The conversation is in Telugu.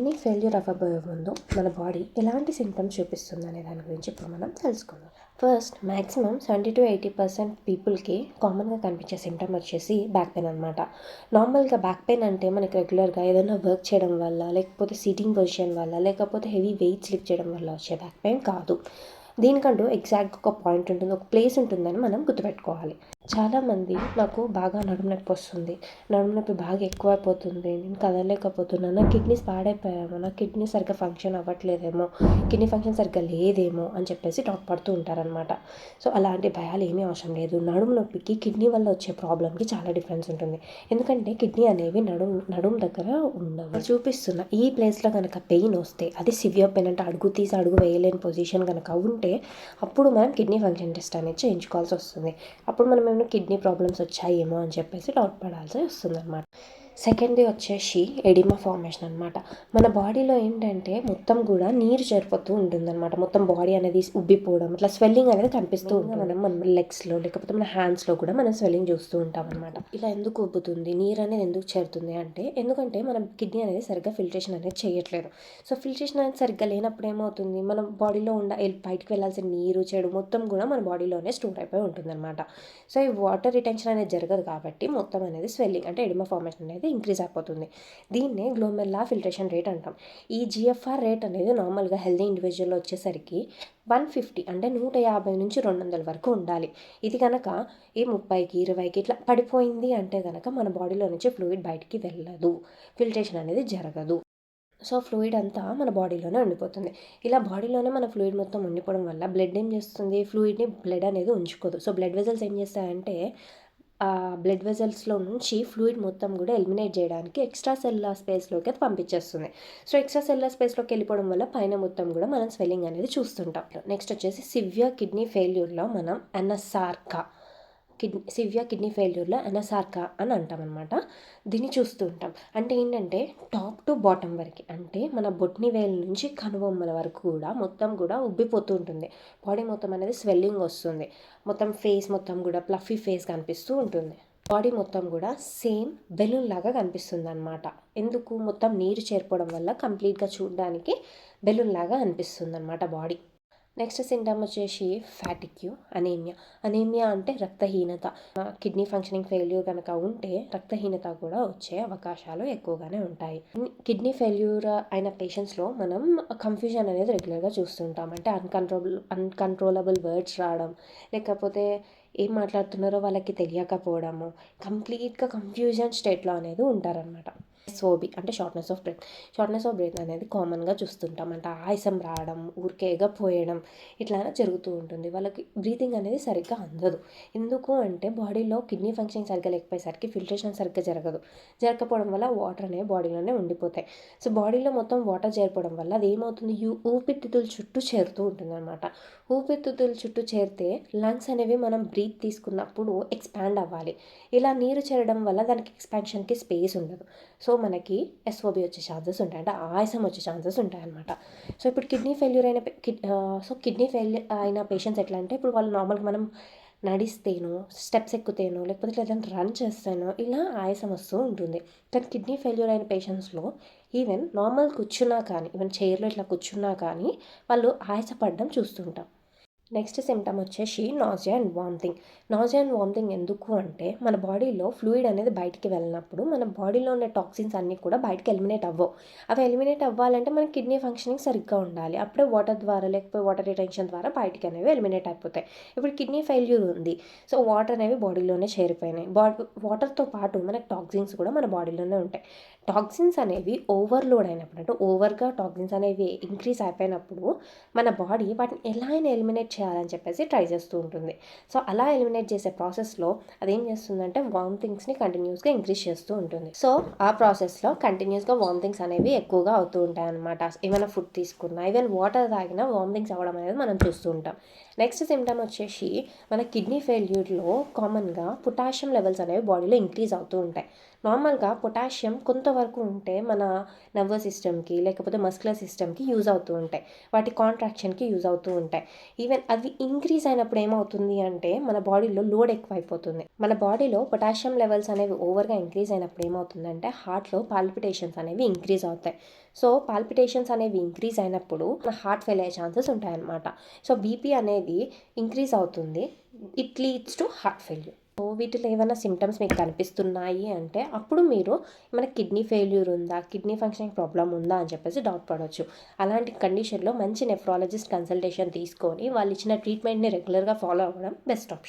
కిడ్నీ ఫెయిల్యూర్ అవ్వబోయే ముందు మన బాడీ ఎలాంటి సింటమ్స్ చూపిస్తుంది అనే దాని గురించి ఇప్పుడు మనం తెలుసుకుందాం. ఫస్ట్ మ్యాక్సిమం 70-80% పీపుల్కి కామన్గా కనిపించే సింటమ్ వచ్చేసి బ్యాక్ పెయిన్ అనమాట. నార్మల్గా బ్యాక్ పెయిన్ అంటే మనకి రెగ్యులర్గా ఏదైనా వర్క్ చేయడం వల్ల, లేకపోతే సిట్టింగ్ పొజిషన్ వల్ల, లేకపోతే హెవీ వెయిట్స్ లిఫ్ట్ చేయడం వల్ల వచ్చే బ్యాక్ పెయిన్ కాదు. దీనికంటూ ఎగ్జాక్ట్గా ఒక పాయింట్ ఉంటుంది, ఒక ప్లేస్ ఉంటుందని మనం గుర్తుపెట్టుకోవాలి. చాలామంది నాకు బాగా నడుము నొప్పి వస్తుంది, నడుము నొప్పి బాగా ఎక్కువైపోతుంది, నేను కదలలేకపోతున్నాను, నా కిడ్నీస్ పాడైపోయామో, నా కిడ్నీ సరిగ్గా ఫంక్షన్ అవ్వట్లేదేమో, కిడ్నీ ఫంక్షన్ సరిగ్గా లేదేమో అని చెప్పేసి టాక్ పడుతూ ఉంటారనమాట. సో అలాంటి భయాలు ఏమీ అవసరం లేదు. నడుము నొప్పికి కిడ్నీ వల్ల వచ్చే ప్రాబ్లమ్కి చాలా డిఫరెన్స్ ఉంటుంది. ఎందుకంటే కిడ్నీ అనేవి నడుము దగ్గర ఉండవు. చూపిస్తున్న ఈ ప్లేస్లో కనుక పెయిన్ వస్తే, అది సివియర్ పెయిన్ అంటే అడుగు తీసి అడుగు వేయలేని పొజిషన్ కనుక ఉంటే, అప్పుడు మనం కిడ్నీ ఫంక్షన్ టెస్ట్ అనేది చేయించుకోవాల్సి వస్తుంది. అప్పుడు మనం ఏమైనా కిడ్నీ ప్రాబ్లమ్స్ వచ్చాయేమో అని చెప్పేసి డౌట్ పడాల్సి వస్తుంది అనమాట. సెకండ్ది వచ్చేసి ఎడిమా ఫార్మేషన్ అనమాట. మన బాడీలో ఏంటంటే మొత్తం కూడా నీరు చేరిపోతూ ఉంటుందన్నమాట. మొత్తం బాడీ అనేది ఉబ్బిపోవడం, ఇట్లా స్వెల్లింగ్ అనేది కనిపిస్తూ ఉంటుంది. మన లెగ్స్లో లేకపోతే మన హ్యాండ్స్లో కూడా మనం స్వెల్లింగ్ చూస్తూ ఉంటాం అనమాట. ఇలా ఎందుకు ఉబ్బుతుంది, నీరు అనేది ఎందుకు చేరుతుంది అంటే, ఎందుకంటే మన కిడ్నీ అనేది సరిగ్గా ఫిల్ట్రేషన్ అనేది చేయట్లేదు. సో ఫిల్ట్రేషన్ అనేది సరిగ్గా లేనప్పుడు ఏమవుతుంది, మన బాడీలో బయటికి వెళ్ళాల్సిన నీరు, చెడు మొత్తం కూడా మన బాడీలోనే స్టోర్ అయిపోయి ఉంటుంది అనమాట. సో ఈ వాటర్ రిటెన్షన్ అనేది జరగదు కాబట్టి మొత్తం అనేది స్వెల్లింగ్ అంటే ఎడిమా ఫార్మేషన్ అనేది ఇంక్రీజ్ అయిపోతుంది. దీన్నే గ్లోమెల్లా ఫిల్ట్రేషన్ రేట్ అంటాం. ఈ జిఎఫ్ఆర్ రేట్ అనేది నార్మల్గా హెల్దీ ఇండివిజువల్లో వచ్చేసరికి 150 అంటే 150 నుంచి 200 వరకు ఉండాలి. ఇది కనుక ఈ 30కి 20కి ఇట్లా పడిపోయింది అంటే కనుక మన బాడీలో నుంచి ఫ్లూయిడ్ బయటికి వెళ్ళదు, ఫిల్ట్రేషన్ అనేది జరగదు. సో ఫ్లూయిడ్ అంతా మన బాడీలోనే ఉండిపోతుంది. ఇలా బాడీలోనే మన ఫ్లూయిడ్ మొత్తం ఉండిపోవడం వల్ల బ్లడ్ ఏం చేస్తుంది, ఫ్లూయిడ్ని బ్లడ్ అనేది ఉంచుకోదు. సో బ్లడ్ వెజల్స్ ఏం చేస్తాయంటే, ఆ బ్లడ్ వెజల్స్లో నుంచి ఫ్లూయిడ్ మొత్తం కూడా ఎలిమినేట్ చేయడానికి ఎక్స్ట్రా సెల్యులార్ స్పేస్లోకి అది పంపించేస్తుంది. సో ఎక్స్ట్రా సెల్యులార్ స్పేస్లోకి వెళ్ళిపోవడం వల్ల పైన మొత్తం కూడా మనం స్వెల్లింగ్ అనేది చూస్తుంటాం. నెక్స్ట్ వచ్చేసి సివియర్ కిడ్నీ ఫెయిల్యూర్లో మనం సివియర్ కిడ్నీ ఫెయిల్యూర్లో అనసార్కా అని అంటాం అనమాట. దీన్ని చూస్తూ ఉంటాం. అంటే ఏంటంటే టాప్ టు బాటమ్ వరకు, అంటే మన బొట్ని వేలు నుంచి కనుబొమ్మల వరకు కూడా మొత్తం కూడా ఉబ్బిపోతూ ఉంటుంది. బాడీ మొత్తం అనేది స్వెల్లింగ్ వస్తుంది. మొత్తం ఫేస్ మొత్తం కూడా ప్లఫీ ఫేస్ కనిపిస్తూ ఉంటుంది. బాడీ మొత్తం కూడా సేమ్ బెలూన్ లాగా కనిపిస్తుంది అనమాట. ఎందుకు, మొత్తం నీరు చేరిపోవడం వల్ల కంప్లీట్గా చూడడానికి బెలూన్ లాగా అనిపిస్తుంది అనమాట బాడీ. నెక్స్ట్ సింటమ్ వచ్చేసి ఫ్యాటిక్యూ, అనీమియా అంటే రక్తహీనత. కిడ్నీ ఫంక్షనింగ్ ఫెయిల్యూర్ కనుక ఉంటే రక్తహీనత కూడా వచ్చే అవకాశాలు ఎక్కువగానే ఉంటాయి. కిడ్నీ ఫెయిల్యూర్ అయిన పేషెంట్స్లో మనం కన్ఫ్యూజన్ అనేది రెగ్యులర్గా చూస్తుంటాం. అంటే అన్కంట్రోలబుల్ వర్డ్స్ రావడం, లేకపోతే ఏం మాట్లాడుతున్నారో వాళ్ళకి తెలియకపోవడము, కంప్లీట్గా కన్ఫ్యూజన్ స్టేట్లో అనేది ఉంటారనమాట. ఎస్ఓబి అంటే షార్ట్నెస్ ఆఫ్ బ్రెత్ అనేది కామన్గా చూస్తుంటాం. అంటే ఆయాసం రావడం, ఊరికే ఎగపోయడం ఇట్లా జరుగుతూ ఉంటుంది. వాళ్ళకి బ్రీతింగ్ అనేది సరిగ్గా అందదు. ఎందుకు అంటే బాడీలో కిడ్నీ ఫంక్షన్ సరిగ్గా లేకపోయేసరికి ఫిల్ట్రేషన్ సరిగ్గా జరగకపోవడం వల్ల వాటర్ అనేవి బాడీలోనే ఉండిపోతాయి. సో బాడీలో మొత్తం వాటర్ చేరిపోవడం వల్ల అది ఏమవుతుంది, ఊపిరితిత్తుల చుట్టూ చేరుతూ ఉంటుంది అనమాట. ఊపిరితిత్తుల చుట్టూ చేరితే లంగ్స్ అనేవి మనం బ్రీత్ తీసుకున్నప్పుడు ఎక్స్పాండ్ అవ్వాలి. ఇలా నీరు చేరడం వల్ల దానికి ఎక్స్పాన్షన్కి స్పేస్ ఉండదు. సో మనకి ఎస్ఓబి వచ్చే ఛాన్సెస్ ఉంటాయి, అంటే ఆయాసం వచ్చే ఛాన్సెస్ ఉంటాయి అనమాట. సో ఇప్పుడు కిడ్నీ ఫెయిల్యూర్ అయిన పేషెంట్స్ ఎట్లా అంటే, ఇప్పుడు వాళ్ళు నార్మల్గా మనం నడిస్తేనో, స్టెప్స్ ఎక్కుతేనో, లేకపోతే ఏదైనా రన్ చేస్తేనో ఇలా ఆయాసం వస్తూ ఉంటుంది. కానీ కిడ్నీ ఫెయిల్యూర్ అయిన పేషెంట్స్లో ఈవెన్ నార్మల్ కూర్చున్నా కానీ, ఈవెన్ చైర్లో ఇట్లా కూర్చున్నా కానీ వాళ్ళు ఆయాసపడడం చూస్తుంటాం. నెక్స్ట్ సిమ్టమ్ వచ్చేసి నాజియా అండ్ వామిటింగ్ ఎందుకు అంటే, మన బాడీలో ఫ్లూయిడ్ అనేది బయటికి వెళ్ళినప్పుడు మన బాడీలో ఉన్న టాక్సిన్స్ అన్నీ కూడా బయటికి ఎలిమినేట్ అవ్వవు. అవి ఎలిమినేట్ అవ్వాలంటే మన కిడ్నీ ఫంక్షనింగ్ సరిగ్గా ఉండాలి. అప్పుడే వాటర్ ద్వారా, లేకపోతే వాటర్ రిటెన్షన్ ద్వారా బయటికి అనేవి ఎలిమినేట్ అయిపోతాయి. ఇప్పుడు కిడ్నీ ఫెయిల్యూర్ ఉంది, సో వాటర్ అనేవి బాడీలోనే చేరిపోయినాయి. వాటర్తో పాటు మనకి టాక్సిన్స్ కూడా మన బాడీలోనే ఉంటాయి. టాక్సిన్స్ అనేవి ఓవర్లోడ్ అయినప్పుడు, అంటే ఓవర్గా టాక్సిన్స్ అనేవి ఇంక్రీజ్ అయిపోయినప్పుడు మన బాడీ వాటిని ఎలా అయినా ఎలిమినేట్ చేయాలని చెప్పేసి ట్రై చేస్తూ ఉంటుంది. సో అలా ఎలిమినేట్ చేసే ప్రాసెస్లో అదేం చేస్తుందంటే వామిటింగ్స్ని కంటిన్యూస్గా ఇంక్రీజ్ చేస్తూ ఉంటుంది. సో ఆ ప్రాసెస్లో కంటిన్యూస్గా వామిటింగ్స్ అనేవి ఎక్కువగా అవుతూ ఉంటాయి అనమాట. ఏమైనా ఫుడ్ తీసుకున్నా, ఈవెన్ వాటర్ తాగినా వామిటింగ్స్ అవ్వడం అనేది మనం చూస్తూ ఉంటాం. నెక్స్ట్ సిమ్టమ్ వచ్చేసి మన కిడ్నీ ఫెయిల్యూర్లో కామన్గా పొటాషియం లెవెల్స్ అనేవి బాడీలో ఇంక్రీజ్ అవుతూ ఉంటాయి. నార్మల్గా పొటాషియం కొంతవరకు ఉంటే మన నర్వస్ సిస్టమ్కి లేకపోతే మస్కులర్ సిస్టమ్కి యూజ్ అవుతూ ఉంటాయి, వాటి కాంట్రాక్షన్కి యూజ్ అవుతూ ఉంటాయి. ఈవెన్ అవి ఇంక్రీజ్ అయినప్పుడు ఏమవుతుంది అంటే మన బాడీలో లోడ్ ఎక్కువ అయిపోతుంది. మన బాడీలో పొటాషియం లెవెల్స్ అనేవి ఓవర్గా ఇంక్రీజ్ అయినప్పుడు ఏమవుతుందంటే హార్ట్లో పాల్పిటేషన్స్ అనేవి ఇంక్రీజ్ అవుతాయి. సో పాల్పిటేషన్స్ అనేవి ఇంక్రీజ్ అయినప్పుడు మన హార్ట్ ఫెయిల్ అయ్యే ఛాన్సెస్ ఉంటాయన్నమాట. సో బీపీ అనేది ఇంక్రీజ్ అవుతుంది, it leads to heart failure. So వీటిలో ఏమైనా సిమ్టమ్స్ మీకు కనిపిస్తున్నాయి అంటే అప్పుడు మీరు మన కిడ్నీ ఫెయిల్యూర్ ఉందా, కిడ్నీ ఫంక్షనింగ్ ప్రాబ్లం ఉందా అని చెప్పేసి డౌట్ పడవచ్చు. అలాంటి కండిషన్లో మంచి నెఫ్రాలజిస్ట్ కన్సల్టేషన్ తీసుకొని వాళ్ళు ఇచ్చిన ట్రీట్మెంట్ని రెగ్యులర్గా ఫాలో అవ్వడం బెస్ట్ ఆప్షన్.